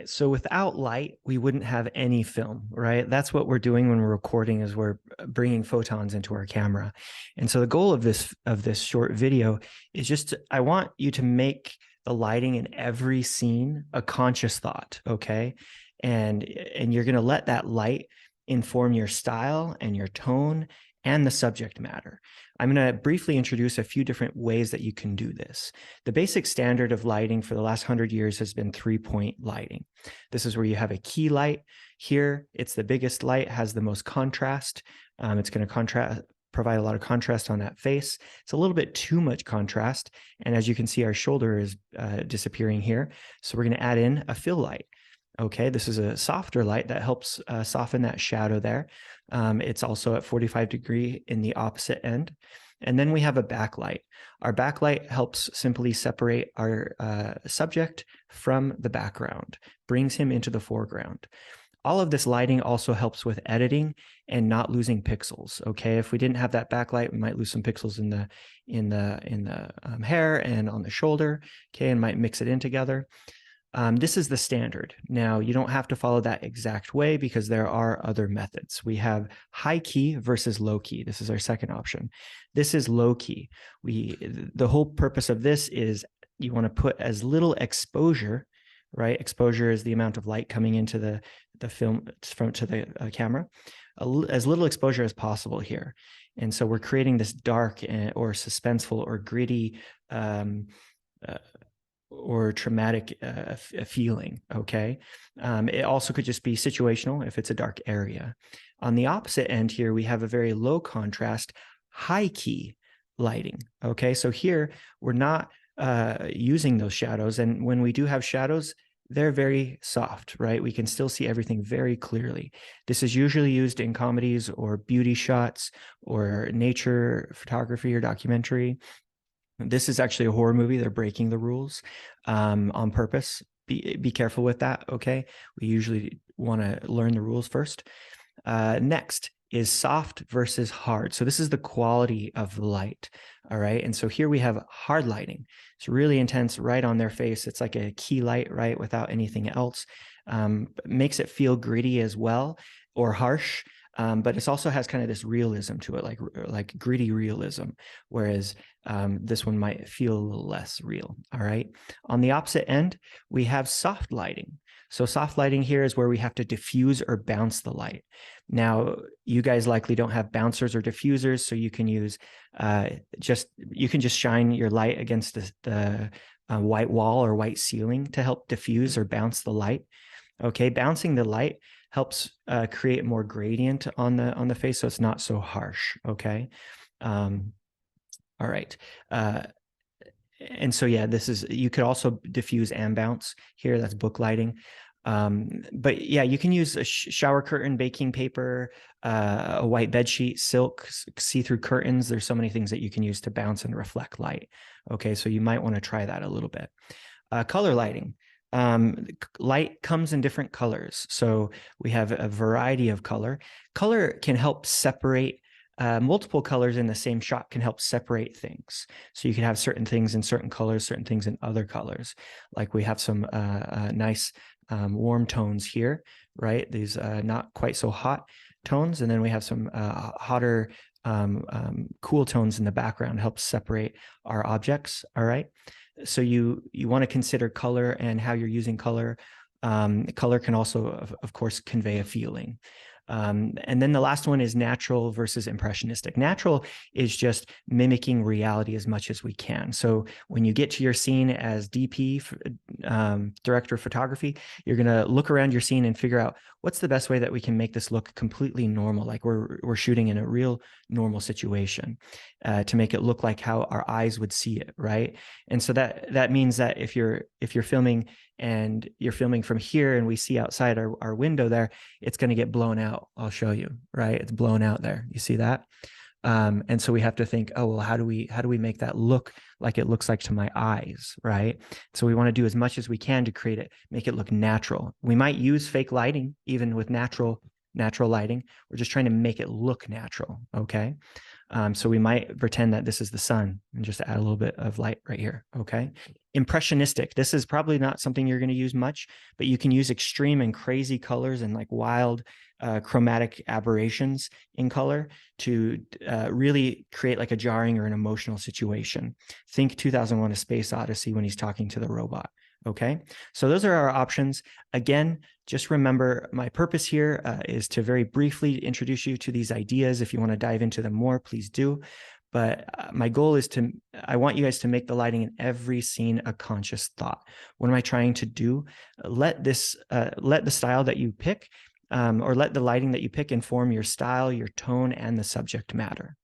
right. So without light, we wouldn't have any film, right? That's what we're doing when we're recording is we're bringing photons into our camera. And so the goal of this short video is I want you to make the lighting in every scene a conscious thought, okay? And you're going to let that light inform your style and your tone and the subject matter. I'm going to briefly introduce a few different ways that you can do this. The basic standard of lighting for the last 100 years has been 3-point lighting. This is where you have a key light. Here, it's the biggest light, has the most contrast. It's going to provide a lot of contrast on that face. It's a little bit too much contrast. And as you can see, our shoulder is disappearing here. So we're going to add in a fill light. Okay, this is a softer light that helps soften that shadow there. It's also at 45° in the opposite end. And then we have a backlight. Our backlight helps simply separate our subject from the background, brings him into the foreground. All of this lighting also helps with editing and not losing pixels. Okay, if we didn't have that backlight, we might lose some pixels in the hair and on the shoulder. Okay, and might mix it in together. This is the standard. Now, you don't have to follow that exact way because there are other methods. We have high key versus low key. This is our second option. This is low key. The whole purpose of this is you want to put as little exposure, right? Exposure is the amount of light coming into the film to the camera, as little exposure as possible here. And so we're creating this dark or suspenseful or gritty or traumatic feeling, okay? It also could just be situational if it's a dark area. On the opposite end here, we have a very low contrast, high key lighting, okay? So here, we're not using those shadows, and when we do have shadows, they're very soft, right? We can still see everything very clearly. This is usually used in comedies or beauty shots or nature photography or documentary. This is actually a horror movie. They're breaking the rules on purpose. Be careful with that, okay? We usually want to learn the rules first. Next is soft versus hard. So this is the quality of the light, all right? And so here we have hard lighting. It's really intense right on their face. It's like a key light, right, without anything else. Makes it feel gritty as well or harsh. But it also has kind of this realism to it, like gritty realism, whereas this one might feel a little less real, all right? On the opposite end, we have soft lighting. So soft lighting here is where we have to diffuse or bounce the light. Now, you guys likely don't have bouncers or diffusers, so you can use you can just shine your light against the white wall or white ceiling to help diffuse or bounce the light. Okay, bouncing the light helps create more gradient on the face, so it's not so harsh. Okay, all right. And so yeah, you could also diffuse and bounce here. That's book lighting. But yeah, you can use a shower curtain, baking paper, a white bed sheet, silk, see-through curtains. There's so many things that you can use to bounce and reflect light. Okay, so you might want to try that a little bit. Color lighting. Light comes in different colors. So we have a variety of color. Color can help separate multiple colors in the same shot can help separate things. So you can have certain things in certain colors, certain things in other colors. Like we have some nice warm tones here, right? These not quite so hot tones. And then we have some hotter cool tones in the background, help separate our objects, all right? So you want to consider color and how you're using color. Color can also, of course, convey a feeling. And then the last one is natural versus impressionistic. Natural is just mimicking reality as much as we can. So when you get to your scene as DP, director of photography, you're going to look around your scene and figure out what's the best way that we can make this look completely normal, like we're shooting in a real normal situation, to make it look like how our eyes would see it, right? And so that means that if you're filming and you're filming from here and we see outside our window there, it's going to get blown out. I'll show you, right? It's blown out there. You see that? And so we have to think, oh, well, how do we make that look like it looks like to my eyes, right? So we want to do as much as we can to make it look natural. We might use fake lighting, even with natural lighting. We're just trying to make it look natural, okay? So we might pretend that this is the sun and just add a little bit of light right here. Okay. Impressionistic. This is probably not something you're going to use much, but you can use extreme and crazy colors and like wild chromatic aberrations in color to really create like a jarring or an emotional situation. Think 2001: A Space Odyssey when he's talking to the robot. Okay, so those are our options. Again, just remember my purpose here is to very briefly introduce you to these ideas. If you want to dive into them more, please do. But my goal is I want you guys to make the lighting in every scene a conscious thought. What am I trying to do? Let the style that you pick or let the lighting that you pick inform your style, your tone, and the subject matter.